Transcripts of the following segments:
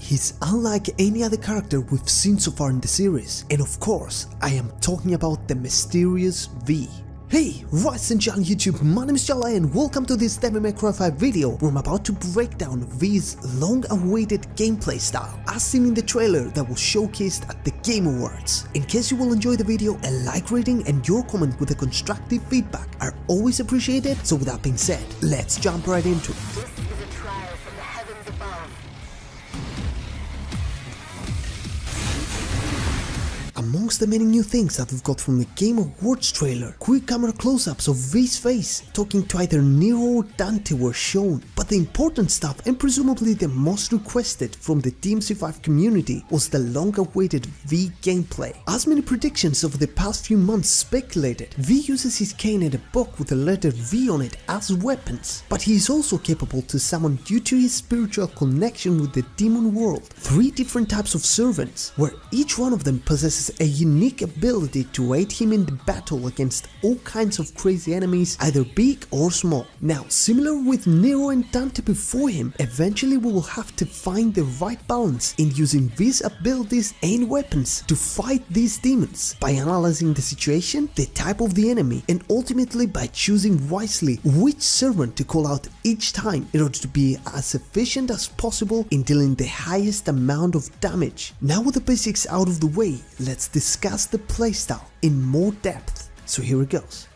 He's unlike any other character we've seen so far in the series, and of course, I am talking about the mysterious V. Hey, rise and shine YouTube, my name is Tsele and welcome to this Devil May Cry 5 video where I'm about to break down V's long-awaited gameplay style as seen in the trailer that was showcased at the Game Awards. In case you will enjoy the video, a like rating and your comment with a constructive feedback are always appreciated, so with that being said, let's jump right into it. This is a trial from the heavens above. Amongst the many new things that we've got from the Game Awards trailer, quick camera close-ups of V's face talking to either Nero or Dante were shown, but the important stuff and presumably the most requested from the DMC 5 community was the long-awaited V gameplay. As many predictions over the past few months speculated, V uses his cane and a book with the letter V on it as weapons, but he is also capable to summon due to his spiritual connection with the demon world 3 different types of servants, where each one of them possesses a unique ability to aid him in the battle against all kinds of crazy enemies, either big or small. Now, similar with Nero and Dante before him, eventually we will have to find the right balance in using V's abilities and weapons to fight these demons by analyzing the situation, the type of the enemy, and ultimately by choosing wisely which servant to call out each time in order to be as efficient as possible in dealing the highest amount of damage. Now with the basics out of the way, let's discuss the playstyle in more depth. So here it goes.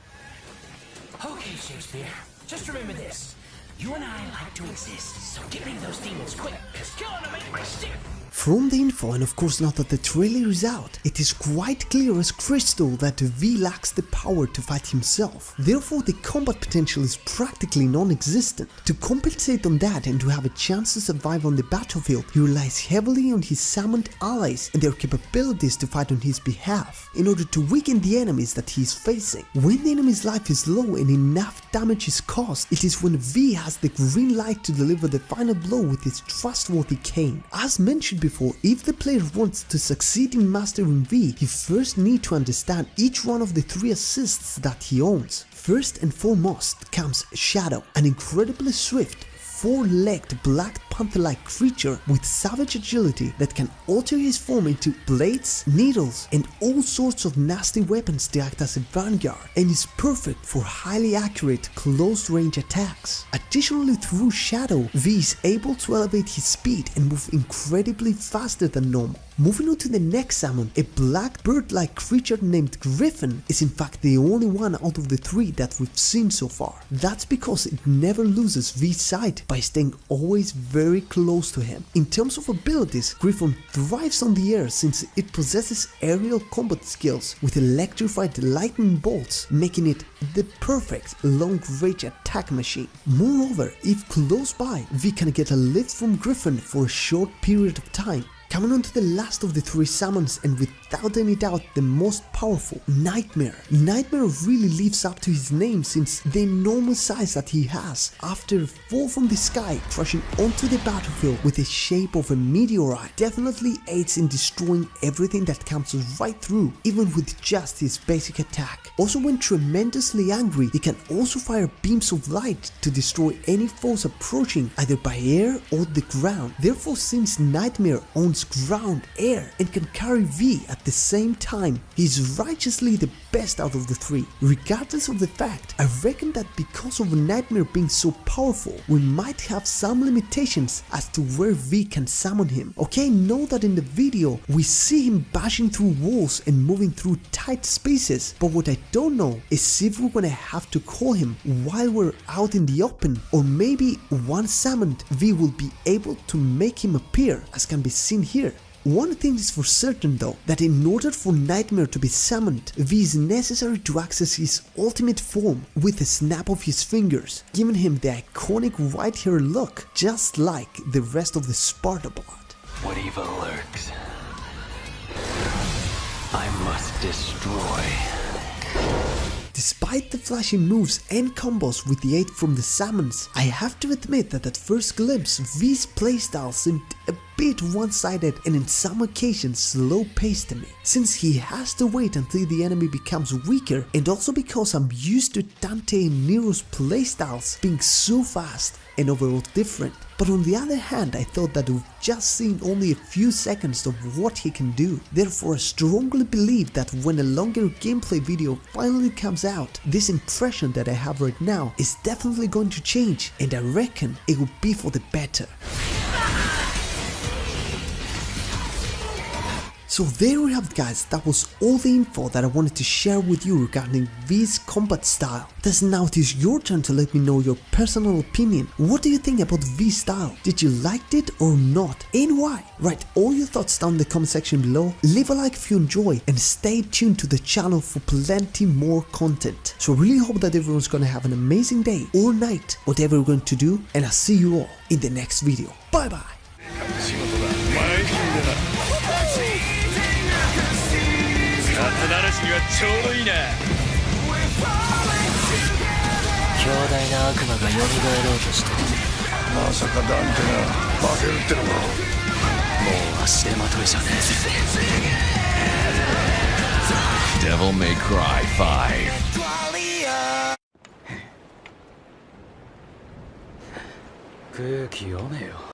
Okay, Shakespeare, just remember this. You and I like to exist, so get rid of those demons quick, cause killing them ain't my shit. From the info, and of course now that the trailer is out, it is quite clear as crystal that V lacks the power to fight himself. Therefore the combat potential is practically non-existent. To compensate on that and to have a chance to survive on the battlefield, he relies heavily on his summoned allies and their capabilities to fight on his behalf, in order to weaken the enemies that he is facing. When the enemy's life is low and enough damage is caused, it is when V has the green light to deliver the final blow with his trustworthy cane. As mentioned before, if the player wants to succeed in mastering V, he first needs to understand each one of the 3 assists that he owns. First and foremost comes Shadow, an incredibly swift, 4-legged black panther-like creature with savage agility that can alter his form into blades, needles, and all sorts of nasty weapons to act as a vanguard, and is perfect for highly accurate close-range attacks. Additionally, through Shadow, V is able to elevate his speed and move incredibly faster than normal. Moving on to the next summon, a black bird-like creature named Griffin is in fact the only one out of the 3 that we've seen so far. That's because it never loses V's sight by staying always very close to him. In terms of abilities, Griffin thrives on the air since it possesses aerial combat skills with electrified lightning bolts, making it the perfect long-range attack machine. Moreover, if close by, V can get a lift from Griffin for a short period of time. Coming on to the last of the 3 summons, and without any doubt the most powerful, Nightmare. Nightmare really lives up to his name since the enormous size that he has after fall from the sky, crashing onto the battlefield with the shape of a meteorite, definitely aids in destroying everything that comes right through, even with just his basic attack. Also, when tremendously angry, he can also fire beams of light to destroy any foes approaching either by air or the ground. Therefore, since Nightmare owns ground, air, and can carry V at the same time, he's righteously the best out of the 3. Regardless of the fact, I reckon that because of Nightmare being so powerful, we might have some limitations as to where V can summon him. Okay, know that in the video we see him bashing through walls and moving through tight spaces, but what I don't know is if we're gonna have to call him while we're out in the open, or maybe once summoned V will be able to make him appear, as can be seen here. One thing is for certain though, that in order for Nightmare to be summoned, V is necessary to access his ultimate form with a snap of his fingers, giving him the iconic white hair look, just like the rest of the Sparta blood. What evil lurks, I must destroy. Despite the flashy moves and combos with the aid from the summons, I have to admit that at first glimpse V's playstyle seemed a a bit one-sided and in some occasions slow-paced to me, since he has to wait until the enemy becomes weaker, and also because I'm used to Dante and Nero's playstyles being so fast and overall different. But on the other hand, I thought that we've just seen only a few seconds of what he can do. Therefore, I strongly believe that when a longer gameplay video finally comes out, this impression that I have right now is definitely going to change, and I reckon it will be for the better. So there we have it, guys. That was all the info that I wanted to share with you regarding V's combat style. Thus now it is your turn to let me know your personal opinion. What do you think about V's style? Did you like it or not? And why? Write all your thoughts down in the comment section below. Leave a like if you enjoy, and stay tuned to the channel for plenty more content. So I really hope that everyone's gonna have an amazing day or night, whatever you're going to do, and I'll see you all in the next video. Bye bye. 夏ならしにはちょうどいいな。強大な悪魔が蘇ろうとしてる。まさかダンテが負けるってのか。もう足手まといじゃねえぜ。Devil May Cry 5。空気読めよ。